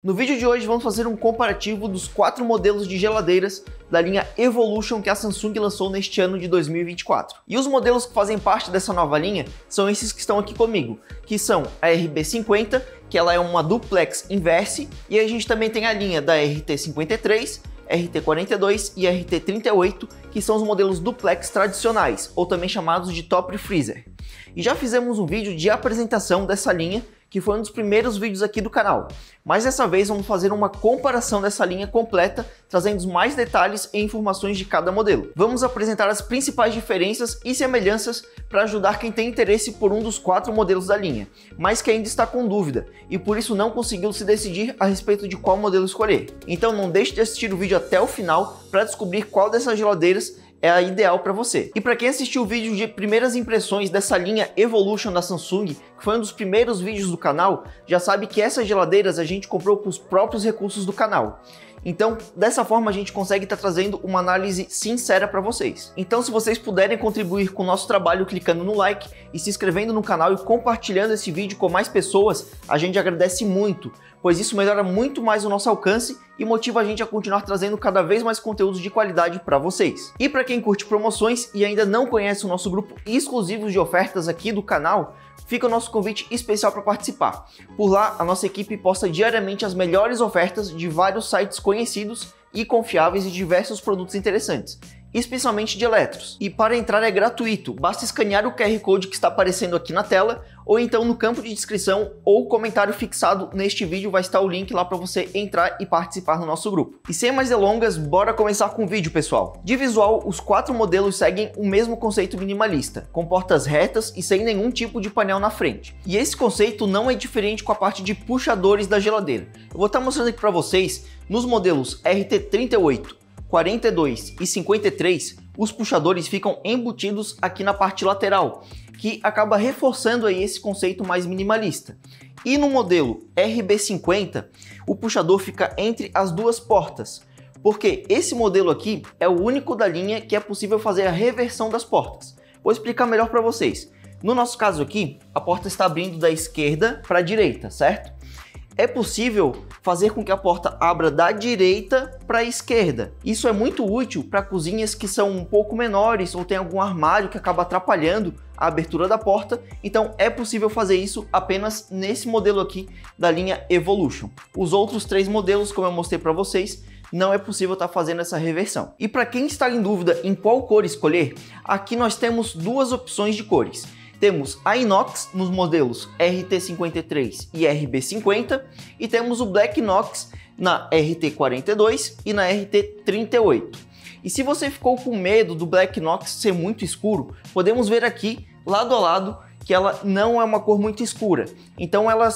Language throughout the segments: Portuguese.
No vídeo de hoje vamos fazer um comparativo dos 4 modelos de geladeiras da linha Evolution que a Samsung lançou neste ano de 2024. E os modelos que fazem parte dessa nova linha são esses que estão aqui comigo, que são a RB50, que ela é uma duplex inverse, e a gente também tem a linha da RT53, RT42 e RT38, que são os modelos duplex tradicionais, ou também chamados de top freezer. E já fizemos um vídeo de apresentação dessa linha, que foi um dos primeiros vídeos aqui do canal. Mas dessa vez vamos fazer uma comparação dessa linha completa, trazendo mais detalhes e informações de cada modelo. Vamos apresentar as principais diferenças e semelhanças para ajudar quem tem interesse por um dos 4 modelos da linha, mas que ainda está com dúvida e por isso não conseguiu se decidir a respeito de qual modelo escolher. Então não deixe de assistir o vídeo até o final para descobrir qual dessas geladeiras é a ideal para você. E para quem assistiu o vídeo de primeiras impressões dessa linha Evolution da Samsung, que foi um dos primeiros vídeos do canal, já sabe que essas geladeiras a gente comprou com os próprios recursos do canal. Então, dessa forma a gente consegue estar trazendo uma análise sincera para vocês. Então, se vocês puderem contribuir com o nosso trabalho clicando no like e se inscrevendo no canal e compartilhando esse vídeo com mais pessoas, a gente agradece muito, pois isso melhora muito mais o nosso alcance e motiva a gente a continuar trazendo cada vez mais conteúdos de qualidade para vocês. E para quem curte promoções e ainda não conhece o nosso grupo exclusivo de ofertas aqui do canal, fica o nosso convite especial para participar. Por lá, a nossa equipe posta diariamente as melhores ofertas de vários sites conhecidos e confiáveis e diversos produtos interessantes, especialmente de eletros. E para entrar é gratuito, basta escanear o QR Code que está aparecendo aqui na tela, ou então no campo de descrição ou comentário fixado neste vídeo vai estar o link lá para você entrar e participar no nosso grupo. E sem mais delongas, bora começar com o vídeo, pessoal. De visual, os 4 modelos seguem o mesmo conceito minimalista, com portas retas e sem nenhum tipo de painel na frente. E esse conceito não é diferente com a parte de puxadores da geladeira. Eu vou estar mostrando aqui para vocês, nos modelos RT38, 42 e 53, os puxadores ficam embutidos aqui na parte lateral, que acaba reforçando aí esse conceito mais minimalista. E no modelo RB50, o puxador fica entre as duas portas, porque esse modelo aqui é o único da linha que é possível fazer a reversão das portas. Vou explicar melhor para vocês. No nosso caso aqui, a porta está abrindo da esquerda para a direita, certo? É possível fazer com que a porta abra da direita para a esquerda. Isso é muito útil para cozinhas que são um pouco menores ou tem algum armário que acaba atrapalhando a abertura da porta. Então é possível fazer isso apenas nesse modelo aqui da linha Evolution. Os outros 3 modelos, como eu mostrei para vocês, não é possível estar fazendo essa reversão. E para quem está em dúvida em qual cor escolher, aqui nós temos 2 opções de cores. Temos a inox nos modelos RT53 e RB50 e temos o black inox na RT42 e na RT38. E se você ficou com medo do black inox ser muito escuro, podemos ver aqui lado a lado que ela não é uma cor muito escura, então ela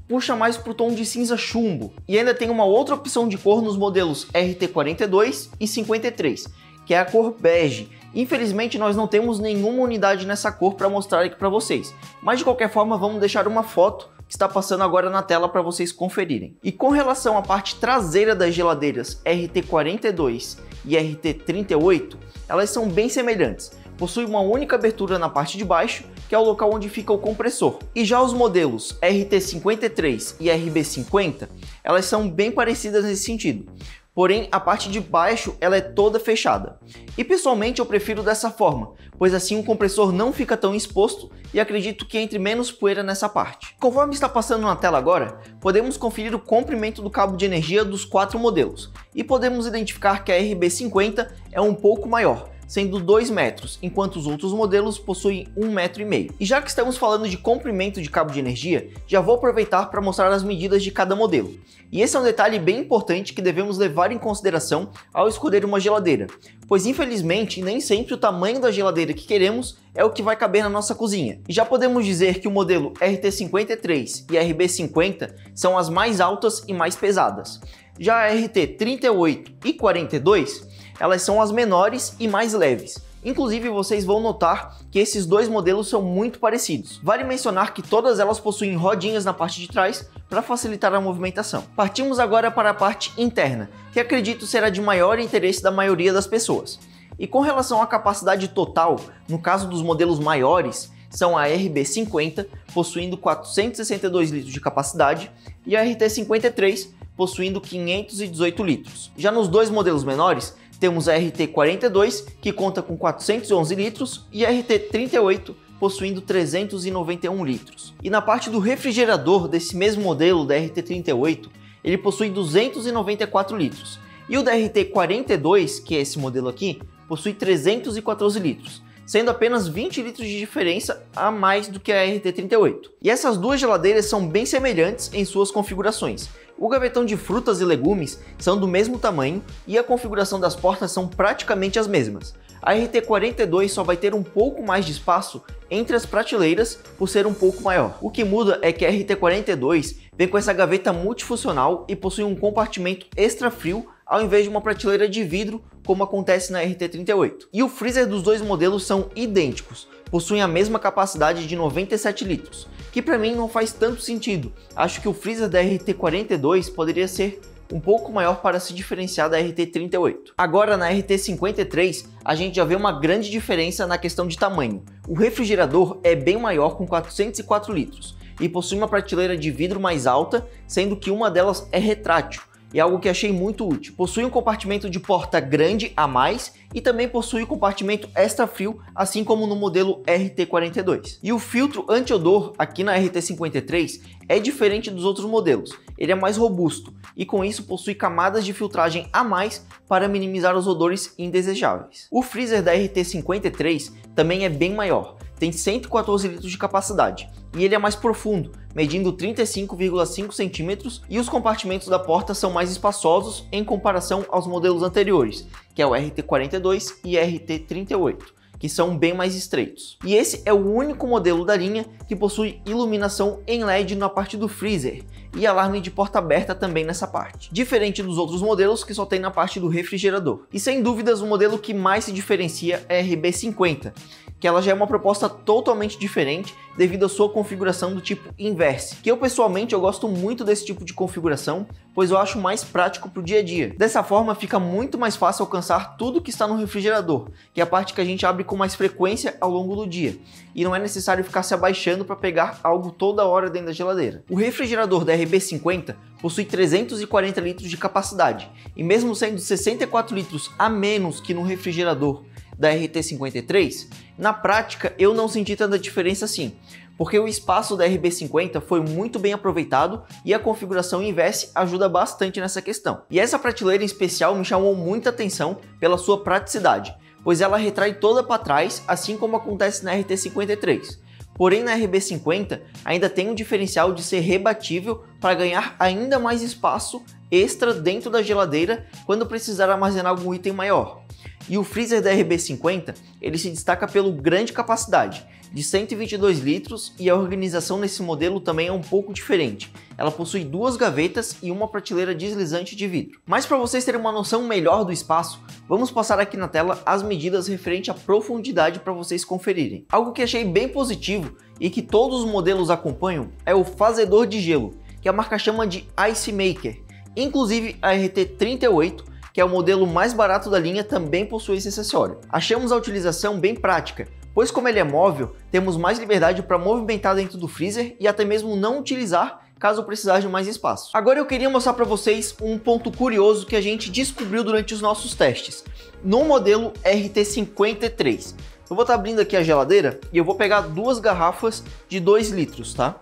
puxa mais para o tom de cinza chumbo. E ainda tem uma outra opção de cor nos modelos RT42 e 53, que é a cor bege. Infelizmente nós não temos nenhuma unidade nessa cor para mostrar aqui para vocês, mas de qualquer forma vamos deixar uma foto que está passando agora na tela para vocês conferirem. E com relação à parte traseira das geladeiras RT42 e RT38, elas são bem semelhantes. Possui uma única abertura na parte de baixo, que é o local onde fica o compressor. E já os modelos RT53 e RB50, elas são bem parecidas nesse sentido. Porém, a parte de baixo ela é toda fechada. E pessoalmente eu prefiro dessa forma, pois assim o compressor não fica tão exposto e acredito que entre menos poeira nessa parte. Conforme está passando na tela agora, podemos conferir o comprimento do cabo de energia dos 4 modelos. E podemos identificar que a RB50 é um pouco maior, sendo 2 metros, enquanto os outros modelos possuem 1,5 metro. E já que estamos falando de comprimento de cabo de energia, já vou aproveitar para mostrar as medidas de cada modelo. E esse é um detalhe bem importante que devemos levar em consideração ao escolher uma geladeira, pois infelizmente nem sempre o tamanho da geladeira que queremos é o que vai caber na nossa cozinha. E já podemos dizer que o modelo RT53 e RB50 são as mais altas e mais pesadas. Já a RT38 e 42, elas são as menores e mais leves. Inclusive, vocês vão notar que esses 2 modelos são muito parecidos. Vale mencionar que todas elas possuem rodinhas na parte de trás para facilitar a movimentação. Partimos agora para a parte interna, que acredito será de maior interesse da maioria das pessoas. E com relação à capacidade total, no caso dos modelos maiores, são a RB50, possuindo 462 litros de capacidade, e a RT53, possuindo 518 litros. Já nos dois modelos menores, temos a RT42, que conta com 411 litros, e a RT38, possuindo 391 litros. E na parte do refrigerador desse mesmo modelo da RT38, ele possui 294 litros. E o da RT42, que é esse modelo aqui, possui 314 litros, sendo apenas 20 litros de diferença a mais do que a RT38. E essas duas geladeiras são bem semelhantes em suas configurações. O gavetão de frutas e legumes são do mesmo tamanho e a configuração das portas são praticamente as mesmas. A RT42 só vai ter um pouco mais de espaço entre as prateleiras por ser um pouco maior. O que muda é que a RT42 vem com essa gaveta multifuncional e possui um compartimento extra frio ao invés de uma prateleira de vidro, como acontece na RT38. E o freezer dos dois modelos são idênticos, possuem a mesma capacidade de 97 litros, que para mim não faz tanto sentido. Acho que o freezer da RT42 poderia ser um pouco maior para se diferenciar da RT38. Agora na RT53 a gente já vê uma grande diferença na questão de tamanho. O refrigerador é bem maior, com 404 litros, e possui uma prateleira de vidro mais alta, sendo que uma delas é retrátil. É algo que achei muito útil. Possui um compartimento de porta grande a mais e também possui um compartimento extra frio, assim como no modelo RT42. E o filtro anti-odor aqui na RT53 é diferente dos outros modelos. Ele é mais robusto e com isso possui camadas de filtragem a mais para minimizar os odores indesejáveis. O freezer da RT53 também é bem maior, tem 114 litros de capacidade e ele é mais profundo, medindo 35,5 centímetros, e os compartimentos da porta são mais espaçosos em comparação aos modelos anteriores, que é o RT42 e RT38, que são bem mais estreitos. E esse é o único modelo da linha que possui iluminação em LED na parte do freezer e alarme de porta aberta também nessa parte, diferente dos outros modelos que só tem na parte do refrigerador. E sem dúvidas o modelo que mais se diferencia é a RB50, que ela já é uma proposta totalmente diferente devido à sua configuração do tipo inverse, que eu pessoalmente gosto muito desse tipo de configuração, pois eu acho mais prático para o dia a dia. Dessa forma fica muito mais fácil alcançar tudo que está no refrigerador, que é a parte que a gente abre com mais frequência ao longo do dia, e não é necessário ficar se abaixando para pegar algo toda hora dentro da geladeira. O refrigerador da RB50 possui 340 litros de capacidade, e mesmo sendo 64 litros a menos que no refrigerador da RT53, na prática eu não senti tanta diferença assim, porque o espaço da RB50 foi muito bem aproveitado e a configuração inverse ajuda bastante nessa questão. E essa prateleira em especial me chamou muita atenção pela sua praticidade, pois ela retrai toda para trás, assim como acontece na RT53. Porém, na RB50 ainda tem um diferencial de ser rebatível para ganhar ainda mais espaço extra dentro da geladeira quando precisar armazenar algum item maior. E o freezer da RB50 ele se destaca pela grande capacidade, de 122 litros, e a organização nesse modelo também é um pouco diferente. Ela possui duas gavetas e uma prateleira deslizante de vidro. Mas para vocês terem uma noção melhor do espaço, vamos passar aqui na tela as medidas referente à profundidade para vocês conferirem. Algo que achei bem positivo e que todos os modelos acompanham é o fazedor de gelo, que a marca chama de Ice Maker. Inclusive a RT38, que é o modelo mais barato da linha, também possui esse acessório. Achamos a utilização bem prática, pois como ele é móvel, temos mais liberdade para movimentar dentro do freezer e até mesmo não utilizar caso precisar de mais espaço. Agora eu queria mostrar para vocês um ponto curioso que a gente descobriu durante os nossos testes. No modelo RT53, eu vou estar abrindo aqui a geladeira e eu vou pegar duas garrafas de 2 litros, tá?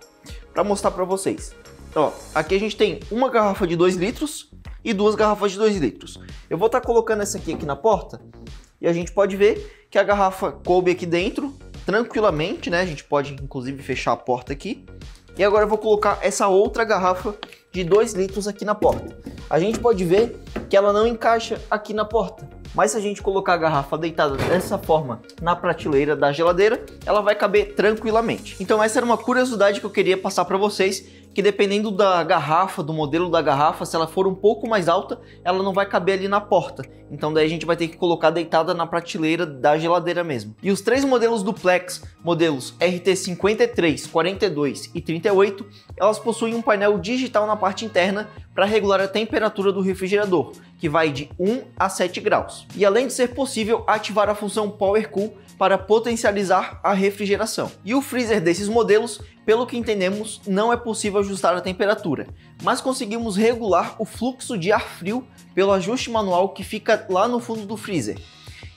Para mostrar para vocês. Ó, aqui a gente tem uma garrafa de 2 litros e duas garrafas de 2 litros. Eu vou estar colocando essa aqui na porta e a gente pode ver que a garrafa coube aqui dentro tranquilamente, né? A gente pode inclusive fechar a porta aqui. E agora eu vou colocar essa outra garrafa de 2 litros aqui na porta. A gente pode ver que ela não encaixa aqui na porta, mas se a gente colocar a garrafa deitada dessa forma na prateleira da geladeira, ela vai caber tranquilamente. Então essa era uma curiosidade que eu queria passar para vocês, que dependendo da garrafa, do modelo da garrafa, se ela for um pouco mais alta, ela não vai caber ali na porta. Então daí a gente vai ter que colocar deitada na prateleira da geladeira mesmo. E os três modelos duplex, modelos RT53, 42 e 38, elas possuem um painel digital na parte interna para regular a temperatura do refrigerador, que vai de 1 a 7 graus. E além de ser possível ativar a função Power Cool para potencializar a refrigeração. E o freezer desses modelos pelo que entendemos, não é possível ajustar a temperatura, mas conseguimos regular o fluxo de ar frio pelo ajuste manual que fica lá no fundo do freezer.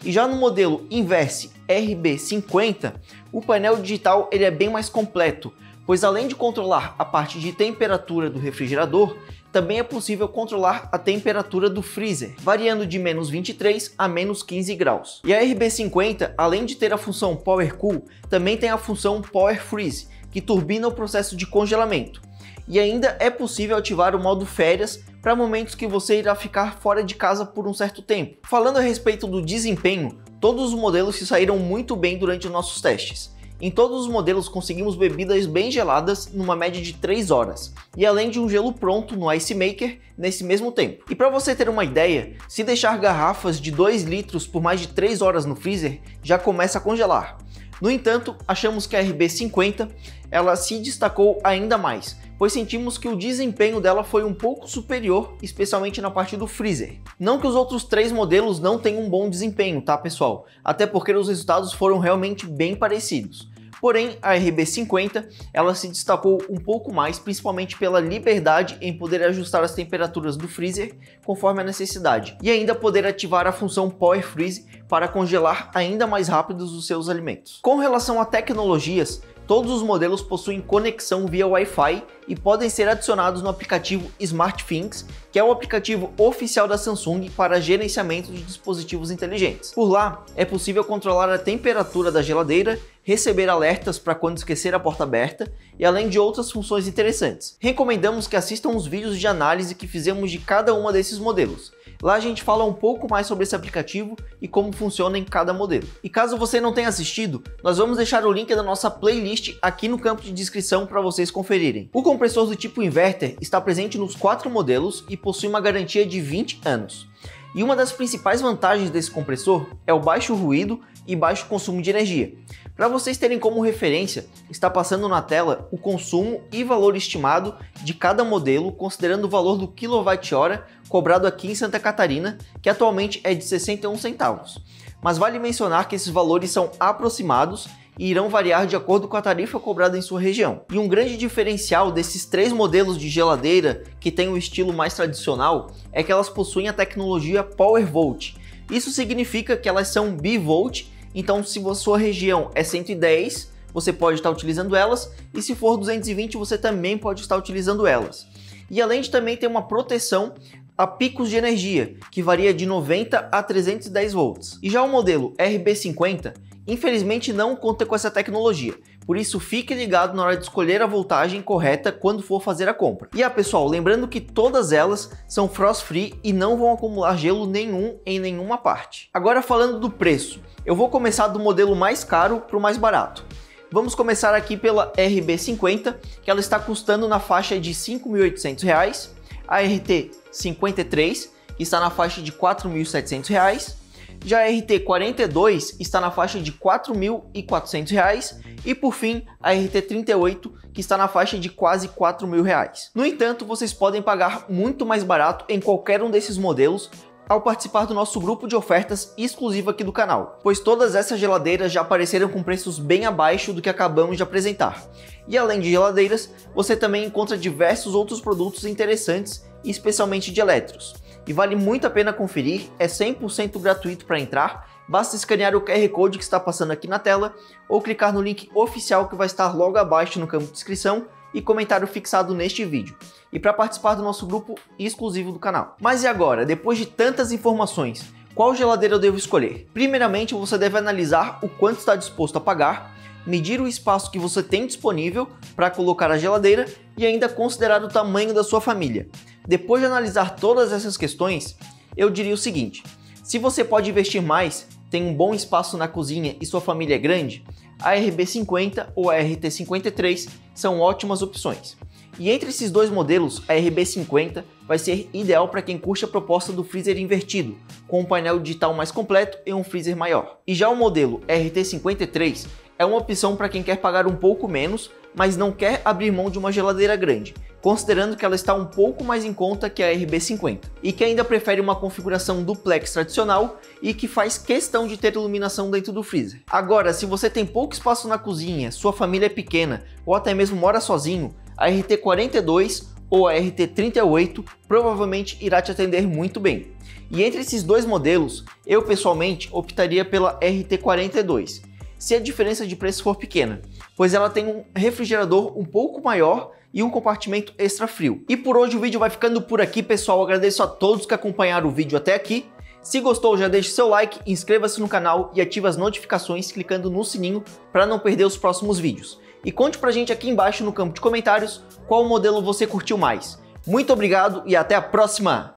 E já no modelo Inverse RB50, o painel digital ele é bem mais completo, pois além de controlar a parte de temperatura do refrigerador, também é possível controlar a temperatura do freezer, variando de menos 23 a menos 15 graus. E a RB50, além de ter a função Power Cool, também tem a função Power Freeze, que turbina o processo de congelamento. E ainda é possível ativar o modo férias para momentos que você irá ficar fora de casa por um certo tempo. Falando a respeito do desempenho, todos os modelos se saíram muito bem durante os nossos testes. Em todos os modelos conseguimos bebidas bem geladas numa média de 3 horas, e além de um gelo pronto no Ice Maker nesse mesmo tempo. E para você ter uma ideia, se deixar garrafas de 2 litros por mais de 3 horas no freezer, já começa a congelar. No entanto, achamos que a RB50 ela se destacou ainda mais, pois sentimos que o desempenho dela foi um pouco superior, especialmente na parte do freezer. Não que os outros 3 modelos não tenham um bom desempenho, tá pessoal? Até porque os resultados foram realmente bem parecidos. Porém, a RB50 ela se destacou um pouco mais, principalmente pela liberdade em poder ajustar as temperaturas do freezer conforme a necessidade, e ainda poder ativar a função Power Freeze para congelar ainda mais rápidos os seus alimentos. Com relação a tecnologias, todos os modelos possuem conexão via Wi-Fi e podem ser adicionados no aplicativo SmartThings, que é o aplicativo oficial da Samsung para gerenciamento de dispositivos inteligentes. Por lá, é possível controlar a temperatura da geladeira, receber alertas para quando esquecer a porta aberta e além de outras funções interessantes. Recomendamos que assistam os vídeos de análise que fizemos de cada uma desses modelos. Lá a gente fala um pouco mais sobre esse aplicativo e como funciona em cada modelo. E caso você não tenha assistido, nós vamos deixar o link da nossa playlist aqui no campo de descrição para vocês conferirem. O compressor do tipo inverter está presente nos 4 modelos e possui uma garantia de 20 anos. E uma das principais vantagens desse compressor é o baixo ruído e baixo consumo de energia. Para vocês terem como referência, está passando na tela o consumo e valor estimado de cada modelo, considerando o valor do kWh cobrado aqui em Santa Catarina, que atualmente é de 61 centavos. Mas vale mencionar que esses valores são aproximados e irão variar de acordo com a tarifa cobrada em sua região. E um grande diferencial desses 3 modelos de geladeira que tem o estilo mais tradicional é que elas possuem a tecnologia PowerVolt. Isso significa que elas são bivolt, então se a sua região é 110, você pode estar utilizando elas, e se for 220 você também pode estar utilizando elas. E além de também ter uma proteção a picos de energia, que varia de 90 a 310 volts. E já o modelo RB50, infelizmente não conta com essa tecnologia, por isso fique ligado na hora de escolher a voltagem correta quando for fazer a compra. E pessoal, lembrando que todas elas são frost free e não vão acumular gelo nenhum em nenhuma parte. Agora falando do preço, eu vou começar do modelo mais caro para o mais barato. Vamos começar aqui pela RB50, que ela está custando na faixa de R$ 5.800, a RT53, que está na faixa de R$ 4.700, já a RT42 está na faixa de R$ 4.400 e por fim a RT38, que está na faixa de quase R$ 4.000. No entanto, vocês podem pagar muito mais barato em qualquer um desses modelos ao participar do nosso grupo de ofertas exclusivo aqui do canal, pois todas essas geladeiras já apareceram com preços bem abaixo do que acabamos de apresentar. E além de geladeiras, você também encontra diversos outros produtos interessantes, especialmente de elétricos. E vale muito a pena conferir, é 100% gratuito para entrar, basta escanear o QR Code que está passando aqui na tela ou clicar no link oficial que vai estar logo abaixo no campo de descrição e comentário fixado neste vídeo, e para participar do nosso grupo exclusivo do canal. Mas e agora, depois de tantas informações, qual geladeira eu devo escolher? Primeiramente, você deve analisar o quanto está disposto a pagar, medir o espaço que você tem disponível para colocar a geladeira e ainda considerar o tamanho da sua família. Depois de analisar todas essas questões, eu diria o seguinte: se você pode investir mais, tem um bom espaço na cozinha e sua família é grande, a RB50 ou a RT53 são ótimas opções. E entre esses dois modelos, a RB50 vai ser ideal para quem curte a proposta do freezer invertido, com um painel digital mais completo e um freezer maior. E já o modelo RT53 é uma opção para quem quer pagar um pouco menos, mas não quer abrir mão de uma geladeira grande, considerando que ela está um pouco mais em conta que a RB50 e que ainda prefere uma configuração duplex tradicional e que faz questão de ter iluminação dentro do freezer. Agora, se você tem pouco espaço na cozinha, sua família é pequena ou até mesmo mora sozinho, a RT42 ou a RT38 provavelmente irá te atender muito bem. E entre esses dois modelos, eu pessoalmente optaria pela RT42, se a diferença de preço for pequena, pois ela tem um refrigerador um pouco maior e um compartimento extra frio. E por hoje o vídeo vai ficando por aqui, pessoal. Agradeço a todos que acompanharam o vídeo até aqui. Se gostou, já deixe seu like, inscreva-se no canal e ative as notificações clicando no sininho para não perder os próximos vídeos. E conte pra gente aqui embaixo no campo de comentários qual modelo você curtiu mais. Muito obrigado e até a próxima!